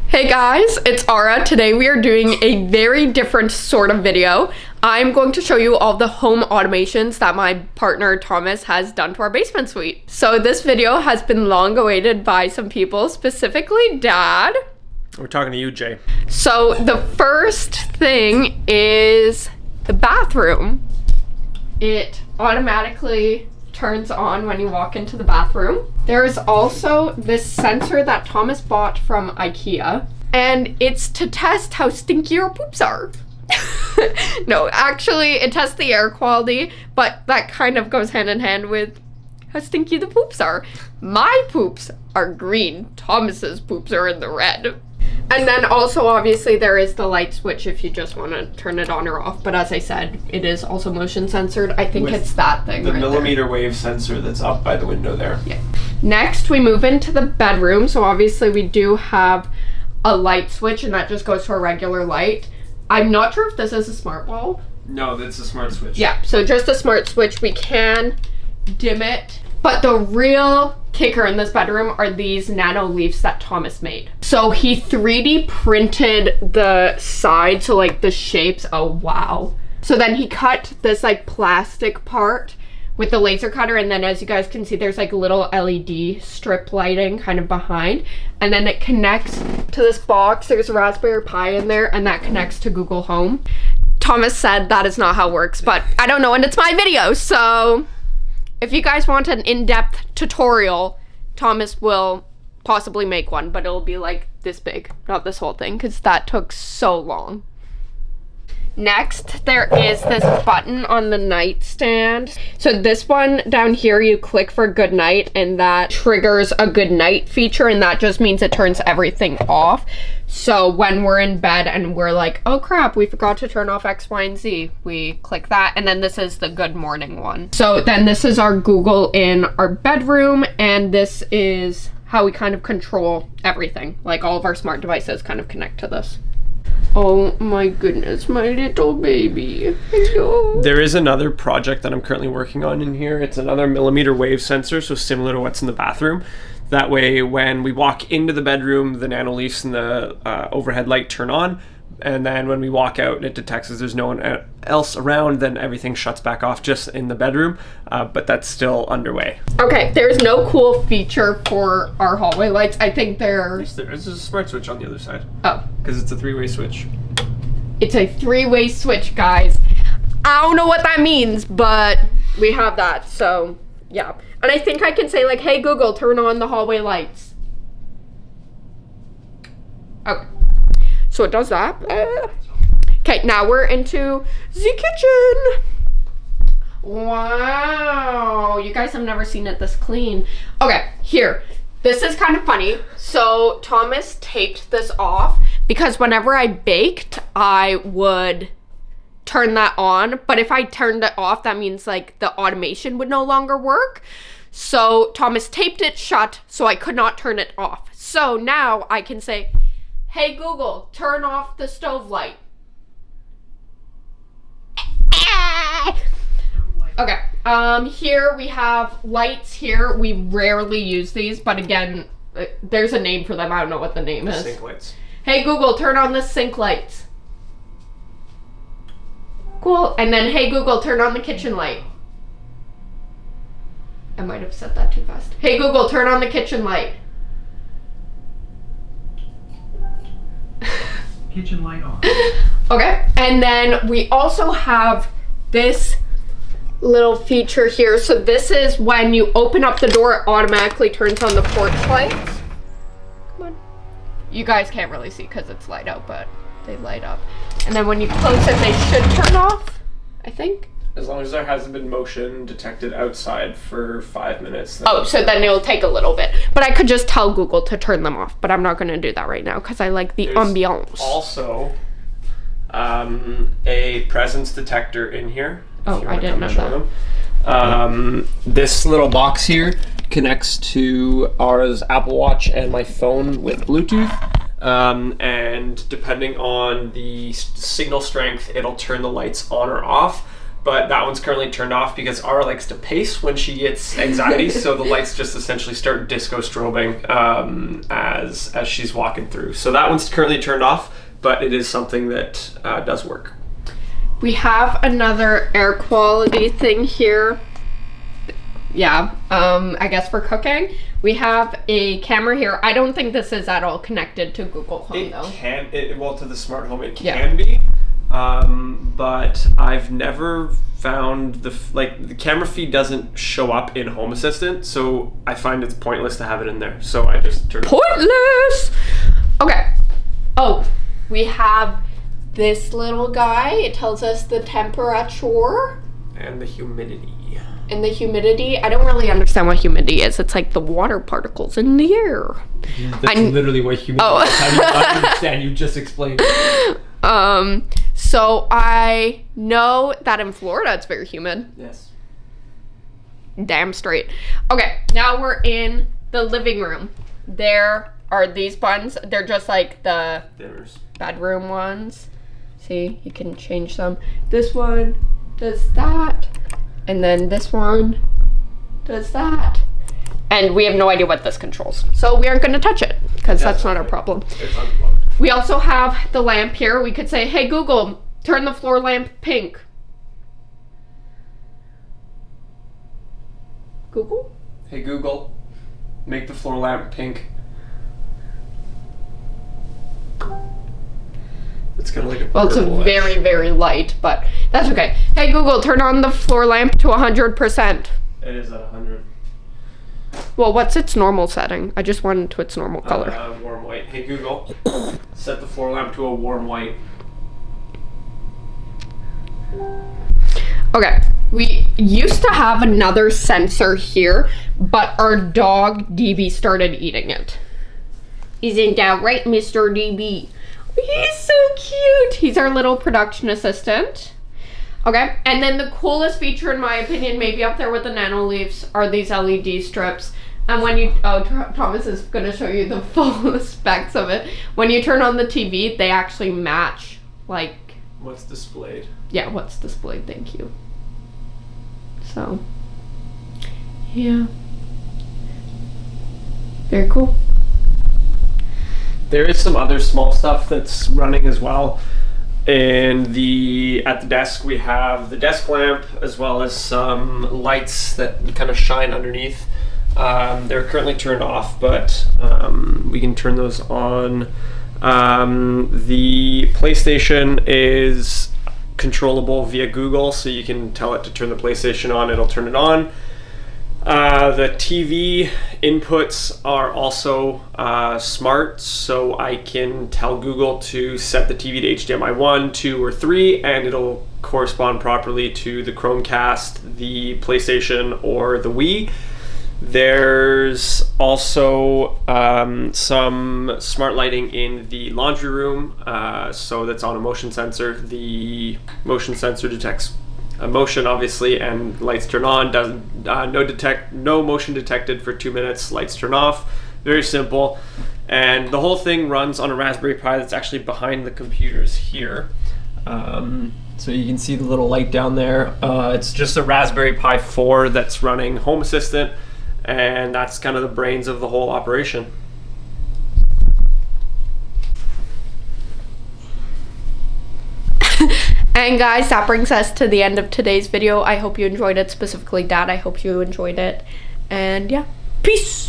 Hey guys, it's Ara. Today we are doing a very different sort of video. I'm going to show you all the home automations that my partner Thomas has done to our basement suite. So this video has been long awaited by some people, specifically Dad. We're talking to you, Jay. So the first thing is the bathroom. It automatically turns on when you walk into the bathroom. There is also this sensor that Thomas bought from IKEA, and it's to test how stinky your poops are. No, actually it tests the air quality, but that kind of goes hand in hand with how stinky the poops are. My poops are green, Thomas's poops are in the red. And then also obviously there is the light switch if you just want to turn it on or off, but as I said, it is also motion censored. I think it's that thing the right millimeter wave sensor that's up by the window there. Yeah. Next we move into the bedroom. So obviously we do have a light switch and that just goes to a regular light. I'm not sure if this is a smart bulb. No, that's a smart switch. Yeah, so just a smart switch. We can dim it. But the real kicker in this bedroom are these nano leaves that Thomas made. So he 3D printed the side, so like the shapes. Oh wow. So then he cut this like plastic part with the laser cutter, and then as you guys can see there's like a little LED strip lighting kind of behind, and then it connects to this box. There's a Raspberry Pi in there, and that connects to Google Home. Thomas said that is not how it works, but I don't know, and it's my video, so if you guys want an in-depth tutorial, Thomas will possibly make one, but it'll be like this big, not this whole thing, because that took so long. Next, there is this button on the nightstand. So this one down here, you click for good night, and that triggers a good night feature, and that just means it turns everything off. So when we're in bed and we're like, oh crap, we forgot to turn off X, Y, and Z, we click that, and then this is the good morning one. So then this is our Google in our bedroom, and this is how we kind of control everything. Like all of our smart devices kind of connect to this. Oh my goodness, my little baby. Hello. There is another project that I'm currently working on in here. It's another millimeter wave sensor, so similar to what's in the bathroom. That way, when we walk into the bedroom, the nano leafs and the overhead light turn on. And then when we walk out and it detects as there's no one else around, then everything shuts back off just in the bedroom, but that's still underway. Okay, there's no cool feature for our hallway lights. I think there's a smart switch on the other side. Oh. Because it's a three-way switch. It's a three-way switch, guys. I don't know what that means, but we have that, so yeah. And I think I can say like, hey Google, turn on the hallway lights. Okay. So it does that. Okay, now we're into the kitchen. Wow, you guys have never seen it this clean. Okay, here. This is kind of funny. So Thomas taped this off because whenever I baked, I would turn that on. But if I turned it off, that means like the automation would no longer work. So Thomas taped it shut so I could not turn it off. So now I can say, hey Google, turn off the stove light. Okay, here we have lights here. We rarely use these, but again, there's a name for them. I don't know what the name is. Sink lights. Hey Google, turn on the sink lights. Cool, and then hey Google, turn on the kitchen light. I might have said that too fast. Hey Google, turn on the kitchen light. Kitchen light on. Okay, and then we also have this little feature here. So this is when you open up the door, it automatically turns on the porch lights. Come on. You guys can't really see because it's light out, but they light up. And then when you close it, they should turn off, I think. As long as there hasn't been motion detected outside for 5 minutes. Oh, so then it'll take a little bit. But I could just tell Google to turn them off, but I'm not going to do that right now because I like the ambiance. Also, a presence detector in here. Oh, I didn't know that. This little box here connects to Ara's Apple Watch and my phone with Bluetooth. And depending on the signal strength, it'll turn the lights on or off. but that one's currently turned off because Ara likes to pace when she gets anxiety, so the lights just essentially start disco strobing as she's walking through. So that one's currently turned off, but it is something that does work. We have another air quality thing here. Yeah, I guess for cooking. We have a camera here. I don't think this is at all connected to Google Home though. Well, to the smart home it can be, but I've never found the camera feed doesn't show up in Home Assistant, so I find it's pointless to have it in there. So I just turn it on. Pointless! Okay. Oh, we have this little guy. It tells us the temperature. And the humidity. And the humidity, I don't really understand what humidity is. It's like the water particles in the air. That's literally what humidity is. How do you understand? You just explained it. So I know that in Florida it's very humid. Yes. Damn straight. Okay, now we're in the living room. There are these buttons. They're just like the Dimmers. bedroom ones. See, you can change them. This one does that. And then this one does that. And we have no idea what this controls. So we aren't going to touch it because that's not our problem. It's unplugged. We also have the lamp here. We could say, hey, Google, turn the floor lamp pink. Google? Hey Google, make the floor lamp pink. It's kind of like a Well, it's a very, very light, but that's okay. Hey Google, turn on the floor lamp to 100%. It is at 100. Well, what's its normal setting? I just want it to its normal color. Warm white. Hey Google, set the floor lamp to a warm white. Okay, we used to have another sensor here, but our dog DB started eating it. Isn't that right, Mr. DB? He's so cute. He's our little production assistant. Okay, and then the coolest feature, in my opinion, maybe up there with the nano leaves, are these LED strips. And when you, Thomas is going to show you the full specs of it. When you turn on the TV, they actually match, like... What's displayed? Yeah, what's displayed, thank you. So, yeah. Very cool. There is some other small stuff that's running as well. And at the desk we have the desk lamp as well as some lights that kind of shine underneath. They're currently turned off, but we can turn those on. The PlayStation is controllable via Google, so you can tell it to turn the PlayStation on, it'll turn it on. The TV inputs are also smart, so I can tell Google to set the TV to HDMI 1, 2, or 3, and it'll correspond properly to the Chromecast, the PlayStation, or the Wii. There's also some smart lighting in the laundry room, so that's on a motion sensor. The motion sensor detects a motion, obviously, and lights turn on. No motion detected for 2 minutes. Lights turn off. Very simple, and the whole thing runs on a Raspberry Pi that's actually behind the computers here. So you can see the little light down there. It's just a Raspberry Pi 4 that's running Home Assistant, and that's kind of the brains of the whole operation. And guys, that brings us to the end of today's video. I hope you enjoyed it, specifically Dad. I hope you enjoyed it. And yeah, peace.